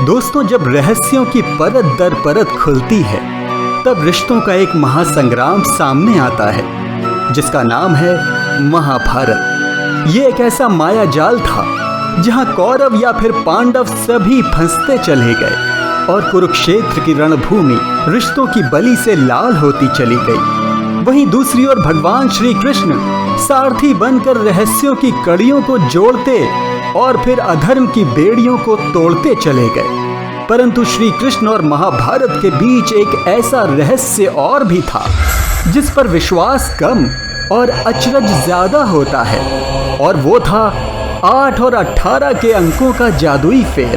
दोस्तों, जब रहस्यों की परत दर परत खुलती है तब रिश्तों का एक महासंग्राम सामने आता है जिसका नाम है महाभारत। ये एक ऐसा माया जाल था जहां कौरव या फिर पांडव सभी फंसते चले गए और कुरुक्षेत्र की रणभूमि रिश्तों की बलि से लाल होती चली गई। वहीं दूसरी ओर भगवान श्री कृष्ण सारथी बनकर रहस्यों की कड़ियों को जोड़ते और फिर अधर्म की बेड़ियों को तोड़ते चले गए। परंतु श्री कृष्ण और महाभारत के बीच एक ऐसा रहस्य और भी था जिस पर विश्वास कम और अचरज ज्यादा होता है, और वो था 8 और 18 के अंकों का जादुई फेर।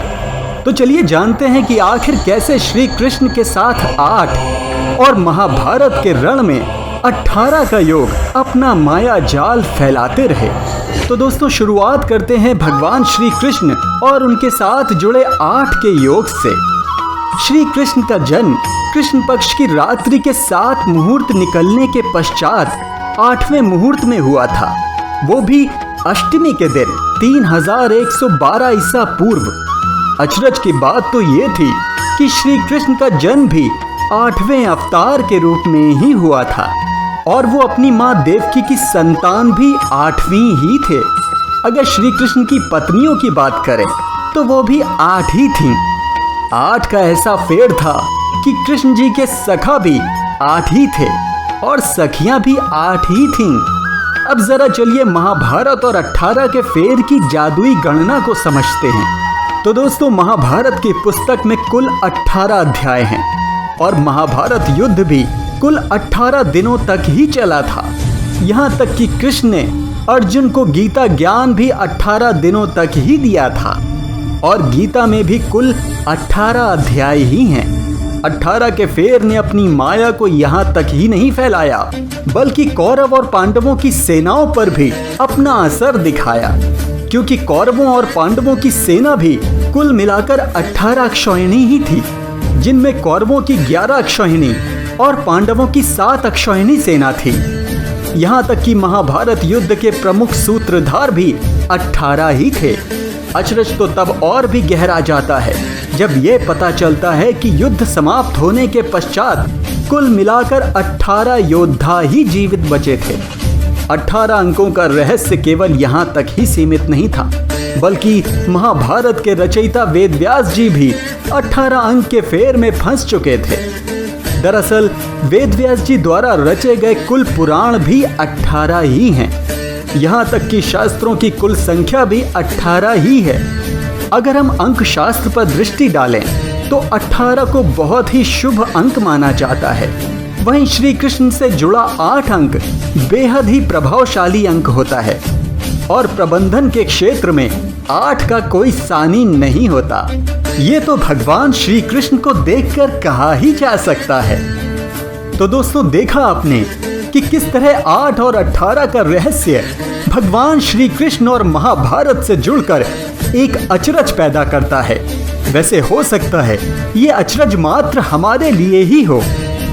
तो चलिए जानते हैं कि आखिर कैसे श्री कृष्ण के साथ 8 और महाभारत के रण में 18 का योग अपना माया जाल फैलाते रहे। तो दोस्तों, शुरुआत करते हैं भगवान श्री कृष्ण और उनके साथ जुड़े 8 के योग से। श्री कृष्ण का जन्म कृष्ण पक्ष की रात्रि के 7 मुहूर्त निकलने के पश्चात 8वें मुहूर्त में हुआ था, वो भी अष्टमी के दिन 3112 ईसा पूर्व। अचरज की बात तो ये थी कि श्री कृष्ण का जन्म भी 8वें अवतार के रूप में ही हुआ था और वो अपनी माँ देवकी की संतान भी 8वीं ही थे। अगर श्री कृष्ण की पत्नियों की बात करें तो वो भी 8 ही थीं। 8 का ऐसा फेर था कि कृष्ण जी के सखा भी 8 ही थे और सखियां भी 8 ही थीं। अब जरा चलिए महाभारत और 18 के फेर की जादुई गणना को समझते हैं। तो दोस्तों, महाभारत की पुस्तक में कुल 18 अध्याय हैं और महाभारत युद्ध भी कुल 18 दिनों तक ही चला था। यहाँ तक कि कृष्ण ने अर्जुन को गीता ज्ञान भी 18 दिनों तक ही दिया था और गीता में भी कुल 18 अध्याय ही हैं। 18 के फेर ने अपनी माया को यहाँ तक ही नहीं फैलाया बल्कि कौरव और पांडवों की सेनाओं पर भी अपना असर दिखाया, क्योंकि कौरवों और पांडवों की सेना भी कुल मिलाकर 18 अक्षौहिणी ही थी, जिनमें कौरवों की 11 अक्षौहिणी और पांडवों की 7 अक्षौहिणी सेना थी। यहाँ तक कि महाभारत युद्ध के प्रमुख सूत्रधार भी 18 ही थे। अचरज तो तब और भी गहरा जाता है जब ये पता चलता है कि युद्ध समाप्त होने के पश्चात कुल मिलाकर 18 योद्धा ही जीवित बचे थे। 18 अंकों का रहस्य केवल यहाँ तक ही सीमित नहीं था, बल्कि महाभारत के रचयिता वेदव्यास जी भी 18 अंक के फेर में फंस चुके थे। दरअसल वेदव्यास जी द्वारा रचे गए कुल पुराण भी 18 ही हैं। यहाँ तक कि शास्त्रों की कुल संख्या भी 18 ही है। अगर हम अंक शास्त्र पर दृष्टि डालें तो 18 को बहुत ही शुभ अंक माना जाता है। वहीं श्री कृष्ण से जुड़ा 8 अंक बेहद ही प्रभावशाली अंक होता है और प्रबंधन के क्षेत्र में 8 का कोई सानी नहीं होता। ये तो भगवान श्री कृष्ण को देखकर कहा ही जा सकता है। तो दोस्तों, देखा आपने कि किस तरह 8 और 18 का रहस्य भगवान श्री कृष्ण और महाभारत से जुड़कर एक अचरज पैदा करता है। वैसे हो सकता है ये अचरज मात्र हमारे लिए ही हो।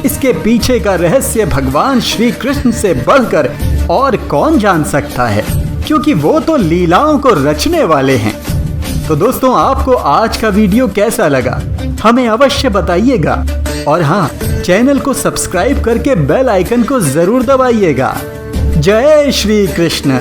इसके पीछे का रहस्य भगवान श्री कृष्ण से बढ़कर और कौन जान सकता है, क्योंकि वो तो लीलाओं को रचने वाले हैं। तो दोस्तों, आपको आज का वीडियो कैसा लगा हमें अवश्य बताइएगा, और हाँ, चैनल को सब्सक्राइब करके बेल आइकन को जरूर दबाइएगा। जय श्री कृष्ण।